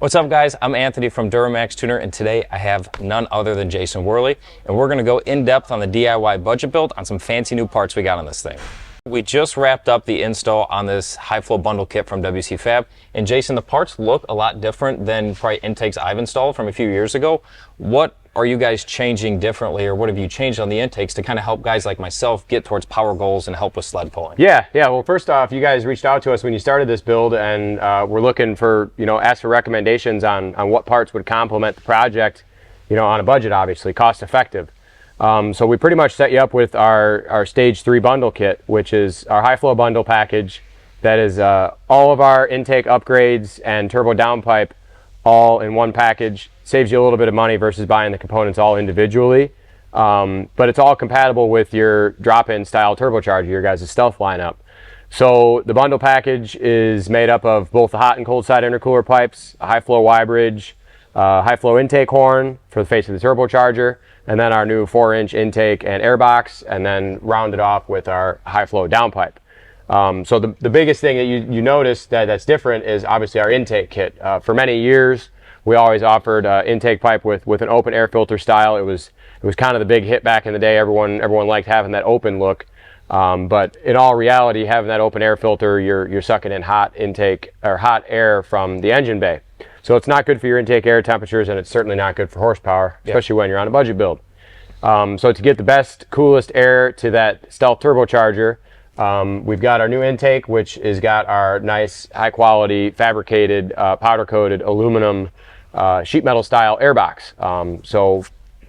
What's up, guys? I'm Anthony from Duramax Tuner, and today I have none other than Jason Wehrli, and we're going to go in depth on the DIY budget build on some fancy new parts we got on this thing. We just wrapped up the install on this high flow bundle kit from WCFab, and Jason, the parts look a lot different than probably intakes I've installed from a few years ago. What are you guys changing differently, or what have you changed on the intakes to kind of help guys like myself get towards power goals and help with sled pulling? Yeah. Well, first off, you guys reached out to us when you started this build, and we're looking for, ask for recommendations on what parts would complement the project, on a budget, obviously, cost effective. So we pretty much set you up with our Stage 3 bundle kit, which is our high flow bundle package. That is all of our intake upgrades and turbo downpipe all in one package. Saves you a little bit of money versus buying the components all individually. But it's all compatible with your drop-in style turbocharger, your guys' Stealth lineup. So the bundle package is made up of both the hot and cold side intercooler pipes, a high flow Y bridge, high flow intake horn for the face of the turbocharger, and then our new 4-inch intake and air box, and then rounded off with our high flow downpipe. So the biggest thing that you notice that's different is obviously our intake kit. For many years, we always offered intake pipe with an open air filter style. It was kind of the big hit back in the day. Everyone liked having that open look. But in all reality, having that open air filter, you're sucking in hot intake or hot air from the engine bay. So it's not good for your intake air temperatures, and it's certainly not good for horsepower, especially when you're on a budget build. So to get the best, coolest air to that Stealth turbocharger, we've got our new intake, which has got our nice, high quality, fabricated, powder coated aluminum sheet metal style airbox. So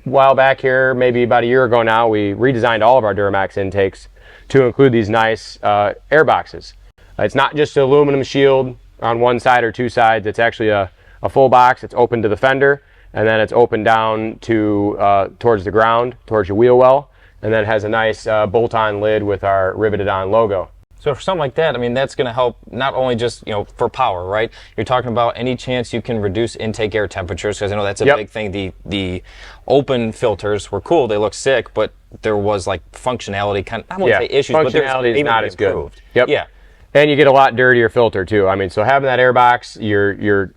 a while back here, maybe about a year ago now, we redesigned all of our Duramax intakes to include these nice airboxes. It's not just an aluminum shield on one side or two sides. It's actually a full box. It's open to the fender, and then it's open down to towards the ground, towards your wheel well, and then it has a nice bolt-on lid with our riveted-on logo. So for something like that, I mean, that's going to help not only just, for power, right? You're talking about any chance you can reduce intake air temperatures, because I know that's a big thing. The open filters were cool, they look sick, but there was like functionality, I won't say issues, but functionality is not as good. Yeah. And you get a lot dirtier filter too. I mean, so having that air box, you're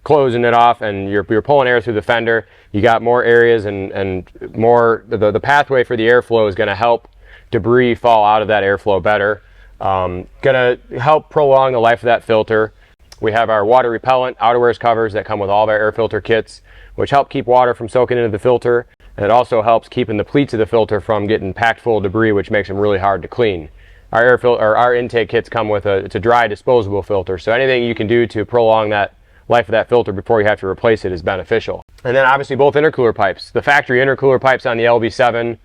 closing it off and you're pulling air through the fender. You got more areas and more, the pathway for the airflow is going to help debris fall out of that airflow better. Going to help prolong the life of that filter. We have our water repellent outerwear covers that come with all of our air filter kits, which help keep water from soaking into the filter. And it also helps keeping the pleats of the filter from getting packed full of debris, which makes them really hard to clean. Our intake kits come with it's a dry disposable filter, so anything you can do to prolong that life of that filter before you have to replace it is beneficial. And then obviously both intercooler pipes. The factory intercooler pipes on the LB7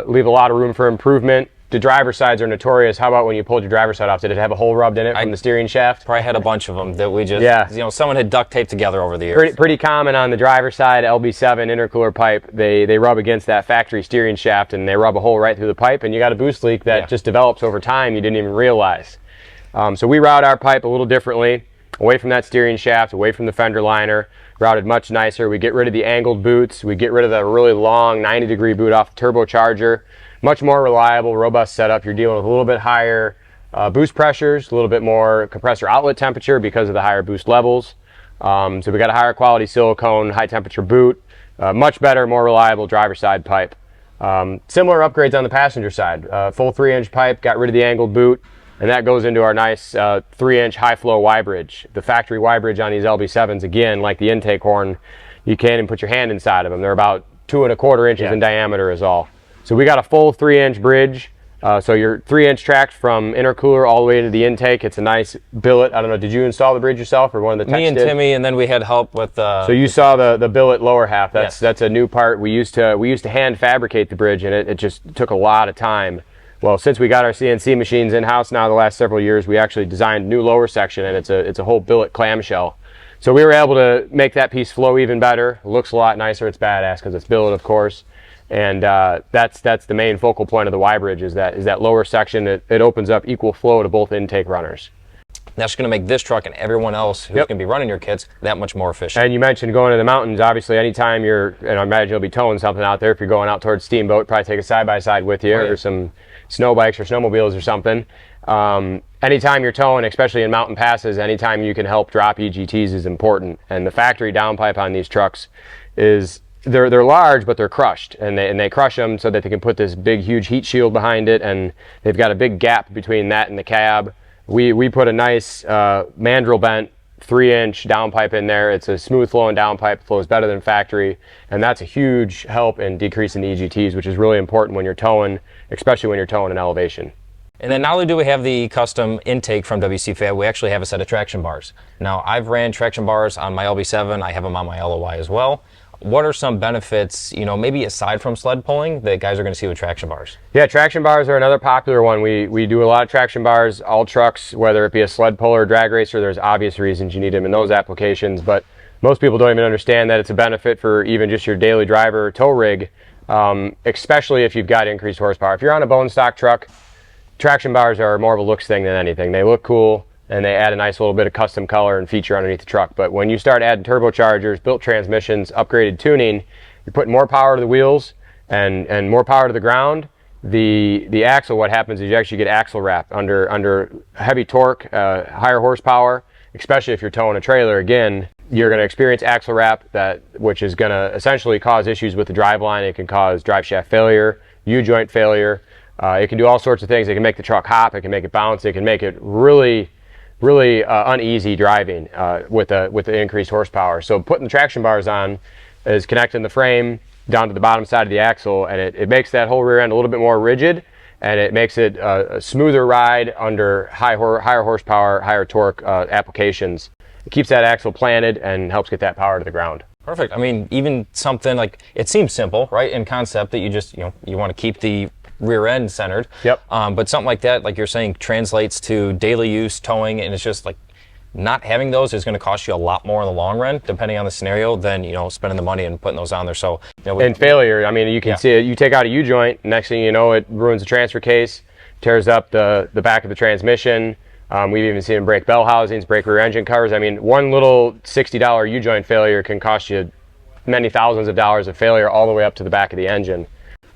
leave a lot of room for improvement. The driver sides are notorious. How about when you pulled your driver side off? Did it have a hole rubbed in it from the steering shaft? Probably had a bunch of them that we just, someone had duct taped together over the years. Pretty common on the driver side LB7 intercooler pipe. They rub against that factory steering shaft and they rub a hole right through the pipe, and you got a boost leak that just develops over time you didn't even realize. So we route our pipe a little differently, away from that steering shaft, away from the fender liner, routed much nicer. We get rid of the angled boots. We get rid of the really long 90-degree boot off the turbocharger. Much more reliable, robust setup. You're dealing with a little bit higher boost pressures, a little bit more compressor outlet temperature because of the higher boost levels. So we got a higher quality silicone, high temperature boot, much better, more reliable driver side pipe. Similar upgrades on the passenger side. Full 3-inch pipe, got rid of the angled boot, and that goes into our nice 3-inch high flow Y bridge. The factory Y bridge on these LB7s, again, like the intake horn, you can't even put your hand inside of them. They're about 2 1/4 inches in diameter is all. So we got a full 3-inch bridge. So your 3-inch track from intercooler all the way into the intake. It's a nice billet. I don't know, did you install the bridge yourself or one of the techs Me and did? Timmy, and then we had help with So you saw the billet lower half. That's a new part. We used to hand fabricate the bridge, and it just took a lot of time. Well, since we got our CNC machines in-house now the last several years, we actually designed a new lower section, and it's a whole billet clamshell. So we were able to make that piece flow even better. It looks a lot nicer. It's badass because it's billet, of course. And that's the main focal point of the Y bridge is that lower section. It opens up equal flow to both intake runners. That's going to make this truck and everyone else who's going to be running your kits that much more efficient. And you mentioned going to the mountains. Obviously, anytime and I imagine you'll be towing something out there. If you're going out towards Steamboat, probably take a side-by-side with you or some snow bikes or snowmobiles or something. Anytime you're towing, especially in mountain passes, anytime you can help drop EGTs is important. And the factory downpipe on these trucks is, they're large, but they're crushed, and they crush them so that they can put this big, huge heat shield behind it, and they've got a big gap between that and the cab. We put a nice mandrel bent 3-inch downpipe in there. It's a smooth flowing downpipe, flows better than factory, and that's a huge help in decreasing the EGTs, which is really important when you're towing, especially when you're towing in elevation. And then not only do we have the custom intake from WCFab, we actually have a set of traction bars. Now, I've ran traction bars on my LB7. I have them on my LOY as well. What are some benefits, you know, maybe aside from sled pulling, that guys are going to see with traction bars? Yeah, traction bars are another popular one. We do a lot of traction bars, all trucks, whether it be a sled puller or drag racer. There's obvious reasons you need them in those applications, but most people don't even understand that it's a benefit for even just your daily driver tow rig, especially if you've got increased horsepower. If you're on a bone stock truck, traction bars are more of a looks thing than anything. They look cool, and they add a nice little bit of custom color and feature underneath the truck. But when you start adding turbochargers, built transmissions, upgraded tuning, you're putting more power to the wheels and more power to the ground. The axle, what happens is you actually get axle wrap under heavy torque, higher horsepower, especially if you're towing a trailer. Again, you're going to experience axle wrap, which is going to essentially cause issues with the driveline. It can cause drive shaft failure, U-joint failure. It can do all sorts of things. It can make the truck hop. It can make it bounce. It can make it really uneasy driving with the increased horsepower. So putting the traction bars on is connecting the frame down to the bottom side of the axle, and it makes that whole rear end a little bit more rigid, and it makes it a smoother ride under higher horsepower, higher torque applications. It keeps that axle planted and helps get that power to the ground. Perfect. I mean, even something like, it seems simple, right, in concept, that you just, you know, you want to keep the rear end centered. Yep. But something like that, like you're saying, translates to daily use towing, and it's just like not having those is going to cost you a lot more in the long run, depending on the scenario, than, you know, spending the money and putting those on there. So, you know, and failure, I mean, you can see it. You take out a U-joint, next thing you know, it ruins the transfer case, tears up the back of the transmission. We've even seen them break bell housings, break rear engine covers. I mean, one little $60 U-joint failure can cost you many thousands of dollars of failure all the way up to the back of the engine.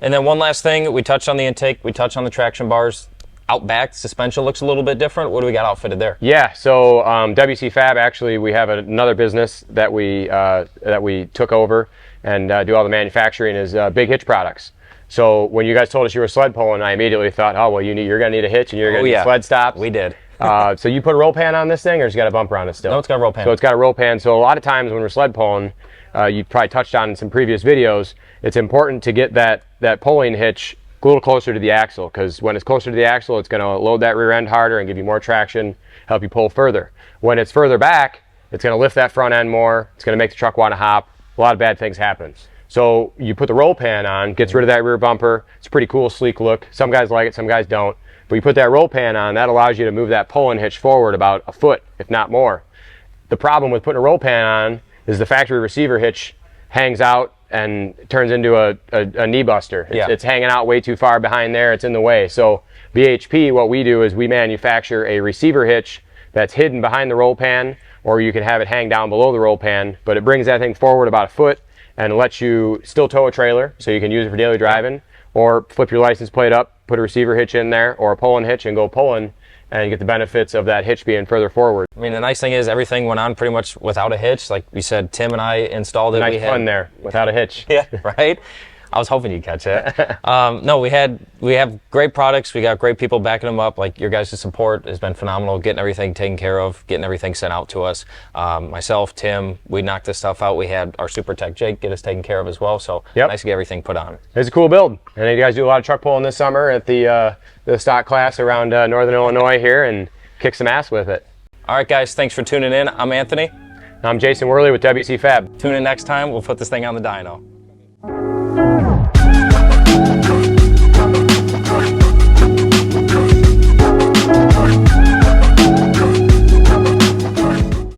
And then one last thing, we touched on the intake, we touched on the traction bars. Out back, suspension looks a little bit different. What do we got outfitted there? Yeah, so WCFab, actually, we have another business that we took over and do all the manufacturing, is Big Hitch Products. So when you guys told us you were sled pulling, I immediately thought, oh, well, you're going to need a hitch and you're going to need sled stops. We did. So you put a roll pan on this thing, or it's got a bumper on it still? No, it's got a roll pan. So it's got a roll pan. So a lot of times when we're sled pulling, you probably touched on in some previous videos, it's important to get that pulling hitch a little closer to the axle, because when it's closer to the axle, it's going to load that rear end harder and give you more traction, help you pull further. When it's further back, it's going to lift that front end more. It's going to make the truck want to hop. A lot of bad things happen. So you put the roll pan on, gets rid of that rear bumper. It's a pretty cool, sleek look. Some guys like it, some guys don't. But you put that roll pan on, that allows you to move that pulling hitch forward about a foot, if not more. The problem with putting a roll pan on is the factory receiver hitch hangs out and turns into a knee buster. It's hanging out way too far behind there. It's in the way. So BHP, what we do is we manufacture a receiver hitch that's hidden behind the roll pan, or you can have it hang down below the roll pan, but it brings that thing forward about a foot and lets you still tow a trailer, so you can use it for daily driving, or flip your license plate up, put a receiver hitch in there, or a pulling hitch and go pulling, and get the benefits of that hitch being further forward. I mean, the nice thing is everything went on pretty much without a hitch. Like we said, Tim and I installed it. Nice fun there, without a hitch. Yeah, right? I was hoping you'd catch it. No, we have great products. We got great people backing them up. Like, your guys' support has been phenomenal, getting everything taken care of, getting everything sent out to us. Myself, Tim, we knocked this stuff out. We had our Super Tech Jake get us taken care of as well. So nice to get everything put on. It's a cool build. And you guys do a lot of truck pulling this summer at the stock class around Northern Illinois here, and kick some ass with it. All right, guys, thanks for tuning in. I'm Anthony. I'm Jason Wehrli with WCFab. Tune in next time. We'll put this thing on the dyno.